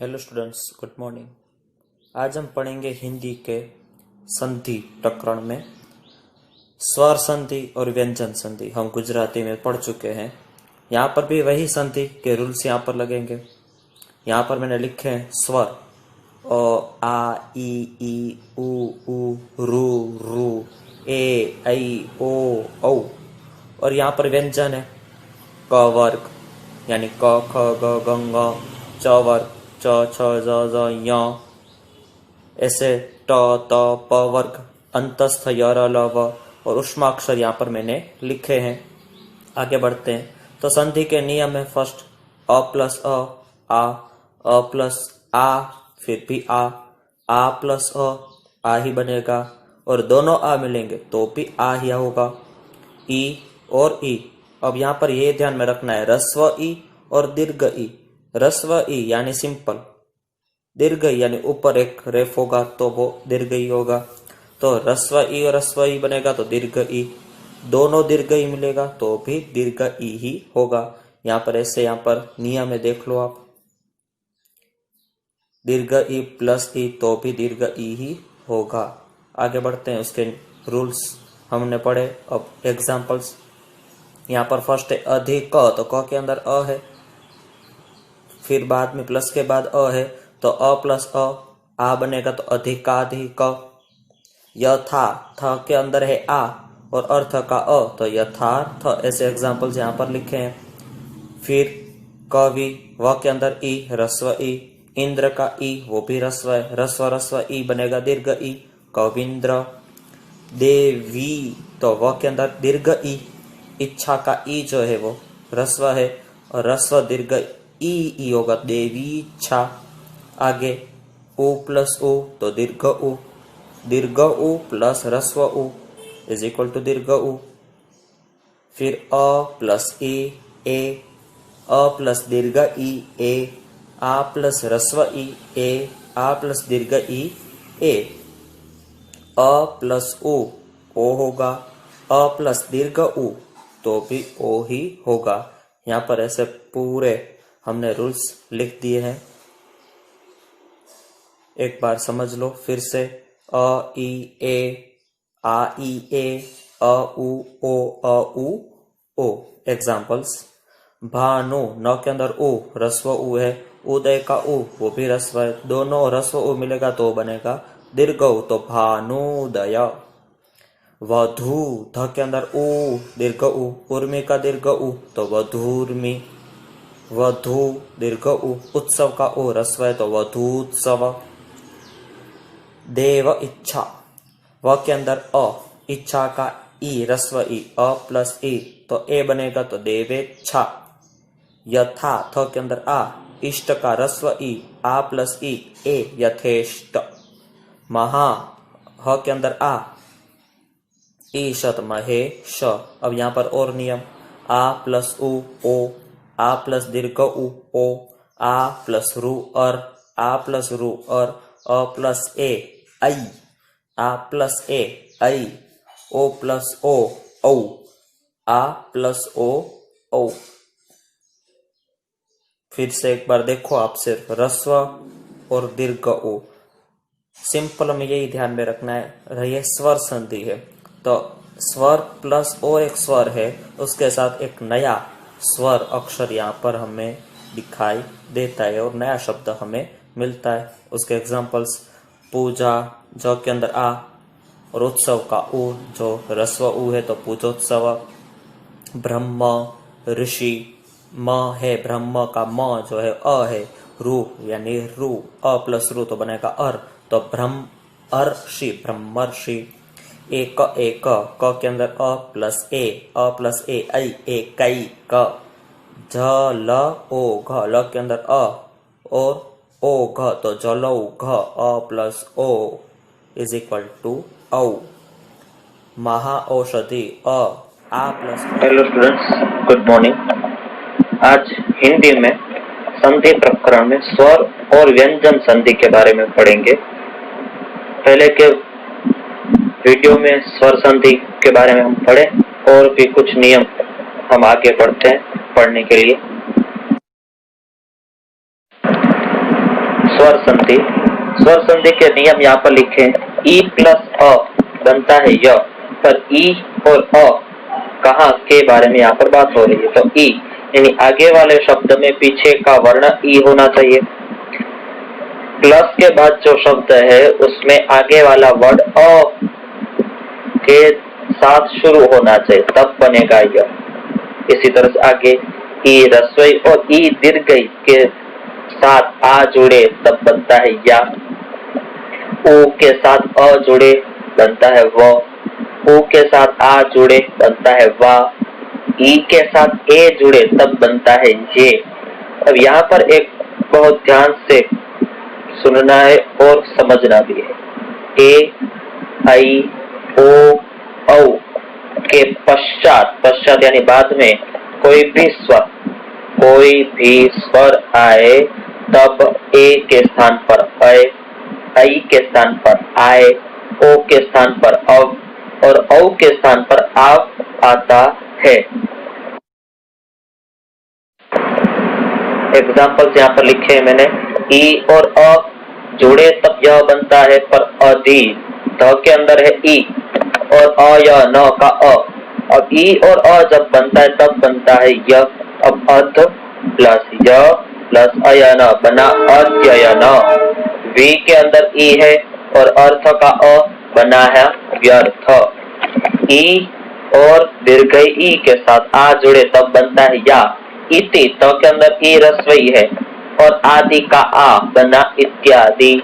Hello students, good morning. आज हम पढ़ेंगे हिंदी के संधि प्रकरण में स्वर संधि और व्यंजन संधि। हम गुजराती में पढ़ चुके हैं। यहाँ पर भी वही संधि के रूल्स यहाँ पर लगेंगे। यहाँ पर मैंने लिखे हैं स्वर अ, आ, ई, उ, रू, रू, ए, ऐ, ओ, औ। और यहाँ पर व्यंजन है क वर्ग यानी क, ख, ग, घ, ङ, च वर्ग च, छ, ज, य। ऐसे ट, त, प वर्ग, अंतस्थ य, र, ल, व और उष्माक्षर यहाँ पर मैंने लिखे हैं। आगे बढ़ते हैं। तो संधि के नियम है फर्स्ट अ प्लस अ प्लस आ, फिर भी आ प्लस आ ही बनेगा और दोनों आ मिलेंगे तो भी आ ही होगा। ई और ई। अब यहाँ पर ये ध्यान में रखना है ह्रस्व ई और दीर्घ ई। ह्रस्व ई यानी सिंपल, दीर्घ ई यानी ऊपर एक रेफ होगा तो वो दीर्घ ई होगा। तो ह्रस्व ई और ह्रस्व ई बनेगा तो दीर्घ ई, दोनों दीर्घ ई मिलेगा तो भी दीर्घ ई ही होगा। यहाँ पर ऐसे यहाँ पर नियम है, देख लो आप, दीर्घ ई प्लस ई तो भी दीर्घ ई ही होगा। आगे बढ़ते हैं, उसके रूल्स हमने पढ़े। अब एग्जाम्पल्स यहाँ पर फर्स्ट है अधिक क, तो क के अंदर अ है, फिर बाद में प्लस के बाद अ है तो अ प्लस आ बनेगा तो अधिकाधिक। यथा, थ के अंदर है आ और अर्थ का अ तो यथार्थ। ऐसे एग्जाम्पल्स यहाँ पर लिखे हैं। फिर कवि, व के अंदर ई, ह्रस्व ई। इंद्र का ई, वो भी ह्रस्व है, ह्रस्व ई बनेगा दीर्घ ई, कविंद्र। देवी, तो व के अंदर दीर्घ ई। इच्छा का ई जो है वो ह्रस्व है और ह्रस्व दीर्घ ई होगा, देवी इच्छा। आगे ओ प्लस ओ तो दीर्घ उ प्लस ह्रस्व उ इज इक्वल टू दीर्घ उ। फिर अ प्लस ए, अ प्लस दीर्घ ई ए, आ प्लस ह्रस्व ई ए, आ प्लस दीर्घ ई ए। अ प्लस ओ होगा, अ प्लस दीर्घ उ तो भी ओ ही होगा। यहाँ पर ऐसे पूरे हमने रूल्स लिख दिए हैं, एक बार समझ लो फिर से। अ ई ए, आ ई ए, अ उ ओ। एग्जाम्पल्स भानु, न के अंदर उ, ह्रस्व उ है, उदय का उ वो भी ह्रस्व है, दोनों ह्रस्व उ मिलेगा तो बनेगा दीर्घ उ तो भानुदय। वधु, ध के अंदर उ, दीर्घ उ, उर्मी का दीर्घ उ तो वधूर्मी, वधु दीर्घ उ। उत्सव का उ ह्रस्व है तो वधूत्सव। देव इच्छा, व के अंदर अ, इच्छा का ई, ह्रस्व ई, अ प्लस ई तो ए बनेगा तो देवेच्छा। यथा, थ के अंदर आ, इष्ट का ह्रस्व ई, आ प्लस ई ए यथेष्ट। महा, ह के अंदर आ, ईशत महेश। अब यहाँ पर और नियम, आ प्लस उ ओ, आ प्लस दीर्घ उ ओ, आ प्लस रू अर, आ प्लस रू अर, अ प्लस ए ऐ, आ प्लस ए ऐ, ओ प्लस ओ औ, आ प्लस ओ औ। फिर से एक बार देखो आप, सिर्फ ह्रस्व और दीर्घ ओ। सिंपल में यही ध्यान में रखना है, ये स्वर संधि है तो स्वर प्लस और एक स्वर है, उसके साथ एक नया स्वर अक्षर यहाँ पर हमें दिखाई देता है और नया शब्द हमें मिलता है। उसके एग्जाम्पल्स पूजा, जो के अंदर आ और उत्सव का उ, जो ह्रस्व उ है तो पूजोत्सव। ब्रह्म, ऋषि, म है, ब्रह्म का म जो है अ है, रू यानी रू, अ प्लस रू तो बनेगा अर तो ब्रह्म अर्षि, ब्रह्मर्षि। एक क के अंदर अ प्लस ए ऐ एकई क। झ ल ओ घ, ल के अंदर अ और ओ घ तो जलौ घ, अ प्लस ओ इज इक्वल टू औ। महा औषधि आ plus. Hello students, good morning. आज हिंदी में संधि प्रकरण में स्वर और व्यंजन संधि के बारे में पढ़ेंगे। पहले के वीडियो में स्वर संधि के बारे में हम पढ़े और भी कुछ नियम हम आगे बढ़ते हैं पढ़ने के लिए। स्वर संधि। स्वर संधि के नियम यहाँ पर लिखे, ई प्लस अ बनता है य, पर ई और अ कहाँ के बारे में यहाँ पर बात हो रही है, तो ई यानी आगे वाले शब्द में पीछे का वर्ण ई होना चाहिए। प्लस के बाद जो शब्द है उसमें आगे वाला वर्ड अ के साथ शुरू होना चाहिए, तब बनेगा यह। इसी तरह से आगे ई रस्वई और ई दीर्घई के साथ आ जुड़े तब बनता है या। ऊ के साथ अ जुड़े बनता है व। ऊ के साथ आ जुड़े बनता है वा। ई के साथ ए जुड़े तब बनता है ये। अब यहाँ पर एक बहुत ध्यान से सुनना है और समझना भी है। ए, आई, ओ, औ के पश्चात यानी बाद में कोई भी स्वर आए तब ए के स्थान पर अय, आई के स्थान पर आए, ओ के स्थान पर अव और औ के स्थान पर आव आता है। एग्जाम्पल्स यहाँ पर लिखे हैं मैंने। ई और अ जुड़े तब यह बनता है, पर अधि ध के अंदर है ई और अ या न का अ। अब ई और अ जब बनता है तब बनता है य। अब अध प्लस य प्लस अयन बना अध्ययन। वी के अंदर ई है और अर्थ का अ बना है व्यर्थ। ई और दीर्घ ई के साथ आ जुड़े तब बनता है या। इति तो के अंदर ई रस्वई है और आदि का आ बना इत्यादि।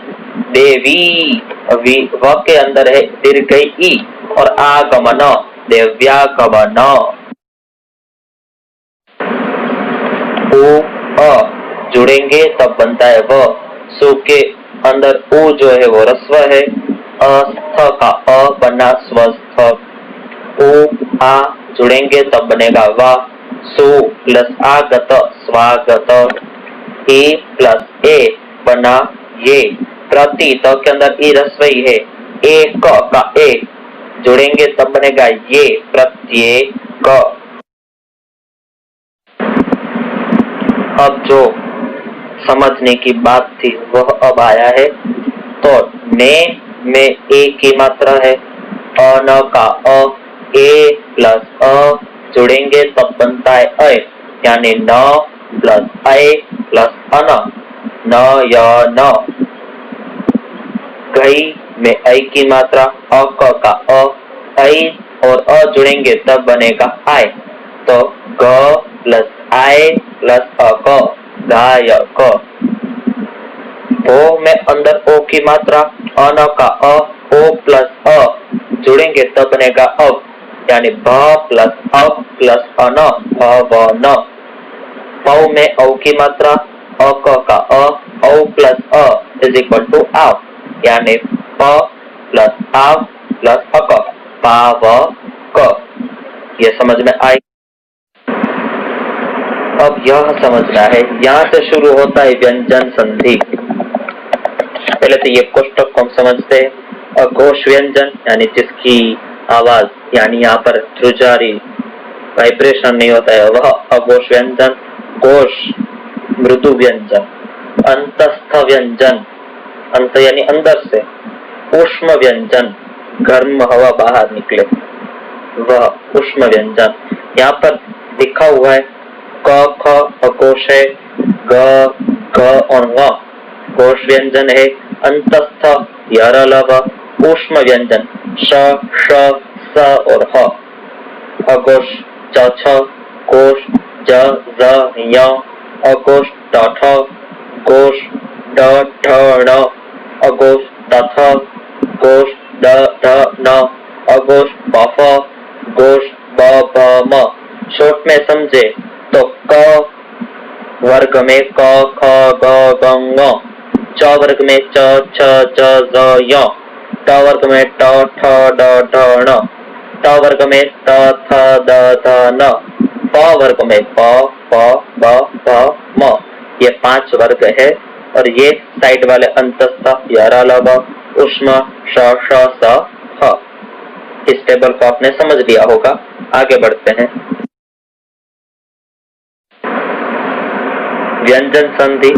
देवी व के अंदर है दीर्घ ई और आगमन देव्यागमन। उ अ जुड़ेंगे तब बनता है व। सु के अंदर उ जो है वो रस्व है, अस्थ का अ बना स्वस्थ। उ आ जुड़ेंगे तब बनेगा वा। सु प्लस आगत स्वागत। ए प्लस ए बना ये। प्रति तो के अंदर ई रस्वई है, एक का ए जुड़ेंगे तब बनेगा ये प्रत्येक। अब जो समझने की बात थी वह अब आया है। तो ने में ए की मात्रा है, अ न का अ, ए प्लस अ जुड़ेंगे तब बनता है अय, यानी न प्लस अय प्लस अन, न या न। गई में ऐ की मात्रा, अ क का अ, ऐ और अ जुड़ेंगे तब बनेगा आय, तो ग प्लस आय प्लस अ क गायक। ओ में अंदर ओ की मात्रा, अ न का अ, ओ प्लस अ जुड़ेंगे तब बनेगा अब, यानी भ प्लस अब प्लस अन भवन। पौ में औ की मात्रा, अ क का अ, औ प्लस अ इज इक्वल टू आव, यानी प प्लस आव प्लस अक पावक। ये समझ में आई। अब यह समझना है, यहाँ से शुरू होता है व्यंजन संधि। पहले तो ये कोष्टक को हम समझते हैं। अघोष व्यंजन यानी जिसकी आवाज यानी यहाँ पर ध्रुजारी वाइब्रेशन नहीं होता है वह अघोष व्यंजन। घोष मृदु व्यंजन। अंतस्थ व्यंजन अंत यानी अंदर से। उष्म व्यंजन गर्म हवा बाहर निकले वह उष्म व्यंजन। यहाँ पर लिखा हुआ है क ख अघोष है, ग घ और ङ घोष व्यंजन है। अंतस्थ यरलव उष्म व्यंजन श श स और ह। अघोष च छ घोष ज ज य अघोष ट ठ घोष ड ढ ण अघोष त थ घोष द ध न अघोष प फ घोष ब भ म। शॉर्ट में समझे तो क वर्ग में क ख ग घ ङ, च वर्ग में च छ ज ज य, ट वर्ग में ट ठ ड ढ ण, ट वर्ग में त थ द ध न, प वर्ग में प फ ब भ म। ये 5 वर्ग है और ये साइड वाले अंतस्थ यरलव उष्म श श स ह। इस टेबल को आपने समझ लिया होगा। आगे बढ़ते हैं। व्यंजन संधि।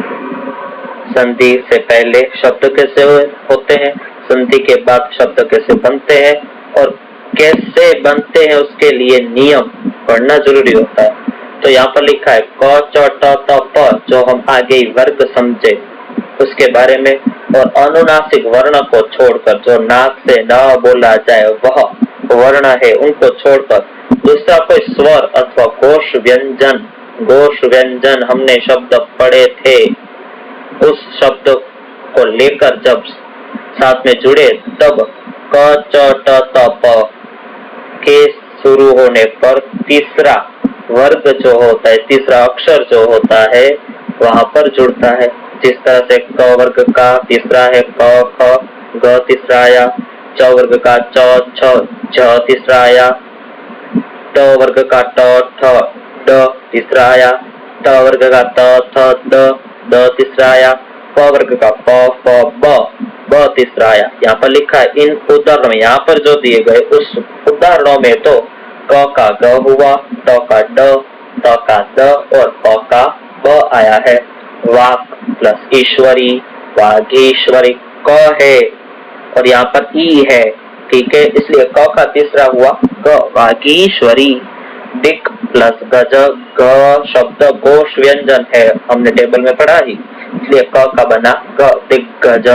संधि से पहले शब्द कैसे होते हैं, संधि के बाद शब्द कैसे बनते हैं और कैसे बनते हैं उसके लिए नियम पढ़ना जरूरी होता है। तो यहाँ पर लिखा है क च ट त प, जो हम आगे वर्ग समझे उसके बारे में, और अनुनासिक वर्ण को छोड़कर जो नाक से न बोला जाए वह वर्ण है उनको छोड़कर दूसरा कोई स्वर अथवा घोष व्यंजन हमने शब्द पढ़े थे, उस शब्द को लेकर जब साथ में जुड़े तब क च ट त प के शुरू होने पर तीसरा वर्ग जो होता है, तीसरा अक्षर जो होता है वहां पर जुड़ता है। जिस तरह से क वर्ग का तीसरा है क ख, ग तीसरा आया, च वर्ग का च छ, झ तीसरा आया, ट वर्ग का ट ठ, ड तीसरा आया, ट वर्ग का त थ द तीसरा आया, प वर्ग का प फ ब तीसरा आया। यहाँ पर लिखा है इन उदाहरणों में, यहाँ पर जो दिए गए उस उदाहरणों में तो क का ग हुआ, ट का ड, त का द और प का ब आया है। वाक प्लस ईश्वरी, वागीश्वरी क है और यहाँ पर ई है, ठीक है, इसलिए क का तीसरा हुआ ग, वागीश्वरी। दिक प्लस गज, ग शब्द घोष व्यंजन है, हमने टेबल में पढ़ा ही, इसलिए क का बना ग, दिग्गज।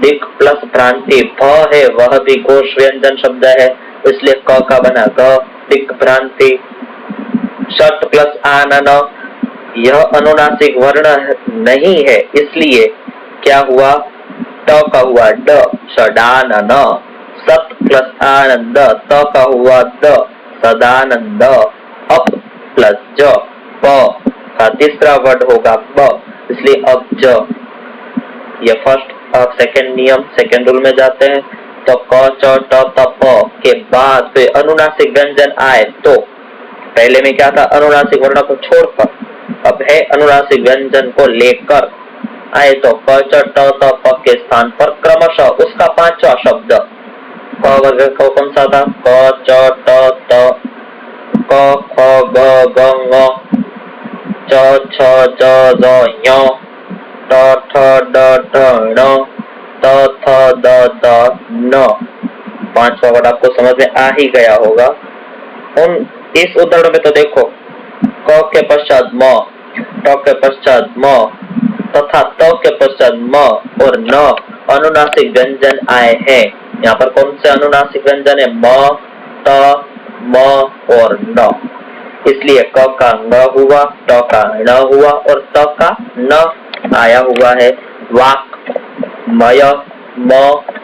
दिक प्लस भ्रांति, भ है वह भी घोष व्यंजन शब्द है, इसलिए क का बना ग, दिक भ्रांति। षट प्लस आनन, यह अनुनासिक वर्ण नहीं है, इसलिए क्या हुआ, ट का हुआ ड, षडानन। सत प्लस आनंद, त का हुआ द, सदानंद। अप प्लस ज, प का तीसरा वर्ड होगा ब, इसलिए अब ज। ये फर्स्ट और सेकंड नियम, सेकंड रूल में जाते हैं। तो क च ट त प के बाद फिर अनुनासिक व्यंजन आए तो पहले में क्या था, अनुनासिक वर्ण को छोड़कर, अब है अनुनासिक व्यंजन को लेकर आए तो क च ट त प के स्थान पर क्रमशः उसका पांचवा शब्द क वर्ग का कौन सा था, क च ट त, क ख ग घ ङ, च छ ज झ ञ, ट ठ ड ढ ण, त थ द ध न। पांचवा वर्ड आपको समझ में आ ही गया होगा। इस उदाहरण में तो देखो क के पश्चात म, ट के पश्चात म तथा त के पश्चात म और न अनुनासिक व्यंजन आए हैं। यहाँ पर कौन से अनुनासिक व्यंजन है, म, त, म और न, इसलिए क का न हुआ, ट का न हुआ और त का न आया हुआ है। वाक मय, म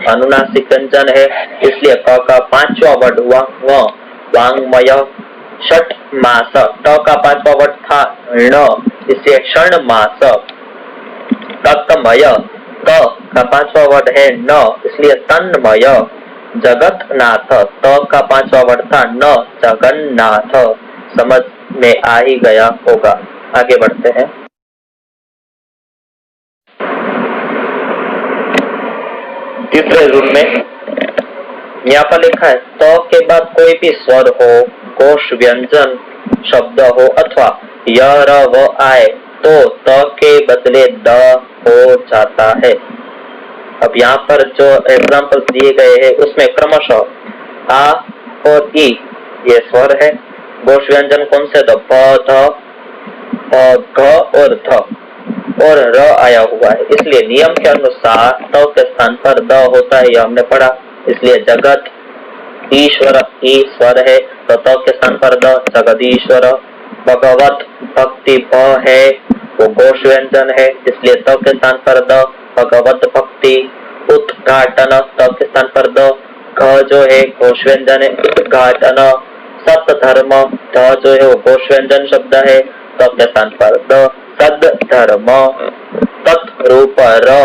अनुनासिक व्यंजन है, इसलिए क का पांचवा वर्ड हुआ व, वांगमय। षट मास, ट का पांचवा वर्ड था ण, इसलिए क्षण मास। तत्मय, त का पांचवा वर्ड है न, इसलिए तन्मय। जगतनाथ, त का पांचवा वर्ड था न, जगन्नाथ। समझ में आ ही गया होगा। आगे बढ़ते हैं। तीसरे रूल में यहाँ पर लिखा है त के बाद कोई भी स्वर हो, घोष व्यंजन शब्द हो अथवा य र व आए तो त के बदले द हो जाता है। अब यहाँ पर जो एग्जाम्पल दिए गए हैं उसमें क्रमशः आ और ई ये स्वर है, घोष व्यंजन कौन से, तो प ध, घ और ध और र आया हुआ है, इसलिए नियम के अनुसार त के स्थान पर द होता है, यह हमने पढ़ा। इसलिए जगत ईश्वर ई स्वर है तो त के स्थान पर द, जगदीश्वर। भगवत भक्ति भ है वो घोष व्यंजन है, इसलिए त के स्थान पर द, भगवत भक्ति। उद्घाटन, त के स्थान पर द, घ जो है घोष व्यंजन है, उद्घाटन। सत धर्म, ध जो है वो घोष व्यंजन शब्द है, त के स्थान पर द, सद धर्म। तत्रूप र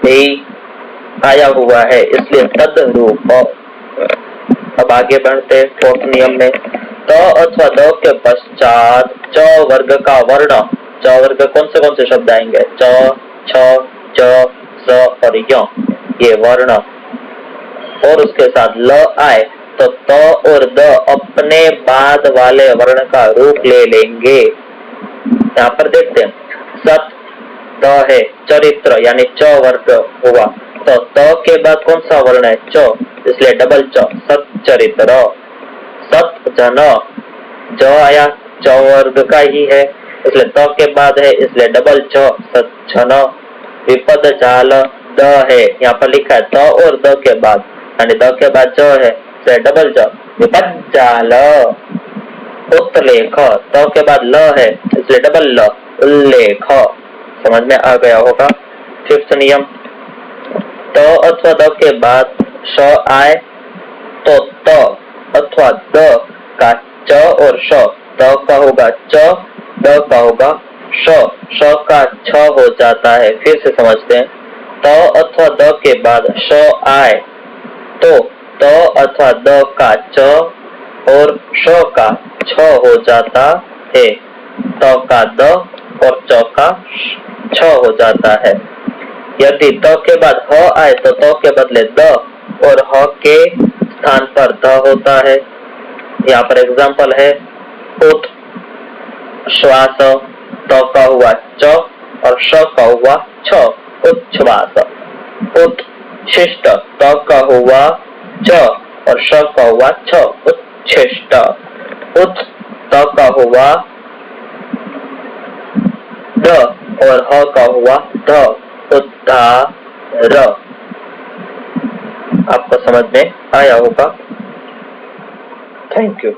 भी आया हुआ है, इसलिए तद्रूप। अब आगे बढ़ते फोर्थ नियम में। त अथवा द के पश्चात च वर्ग का वर्ण, च वर्ग कौन से शब्द आएंगे, च, छ, ज, स और य ये वर्ण, और उसके साथ ल आए तो त और द अपने बाद वाले वर्ण का रूप ले लेंगे। यहाँ पर देखते हैं सत द है, चरित्र यानी च वर्ग हुआ, तो त के बाद कौन सा वर्ण है, च, इसलिए डबल च, सच्चरित्र। सत जन, ज आया, च वर्ग का ही है, इसलिए त के बाद है, इसलिए डबल च, सज्जन। विपद जाल, द है, यहाँ पर लिखा है त और द के बाद, यानी द के बाद ज है, इसलिए डबल ज, विपद जाल। उत्लेख, त के बाद ल है, इसलिए डबल ल, उल्लेख। समझ में आ गया होगा। फिफ्थ नियम, त अथवा द के बाद श आए तो त अथवा द का च और श, त का होगा च, द का होगा श, श का छ हो जाता है। फिर से समझते हैं, त अथवा द के बाद श आए तो त अथवा द का च और श का छ हो जाता है, त का द और च का छ हो जाता है। यदि त के बाद ह आए तो त के बदले द और ह के स्थान पर ध होता है। यहाँ पर एग्जाम्पल है, उत श्वास, त का हुआ च और श का हुआ छ, उच्छ्वास। उत शिष्ट, त का हुआ च और श का हुआ छ, उच्छिष्ट। उत त का हुआ द और ह का हुआ ध, उद्धार। आपको समझ में आया होगा। Thank you.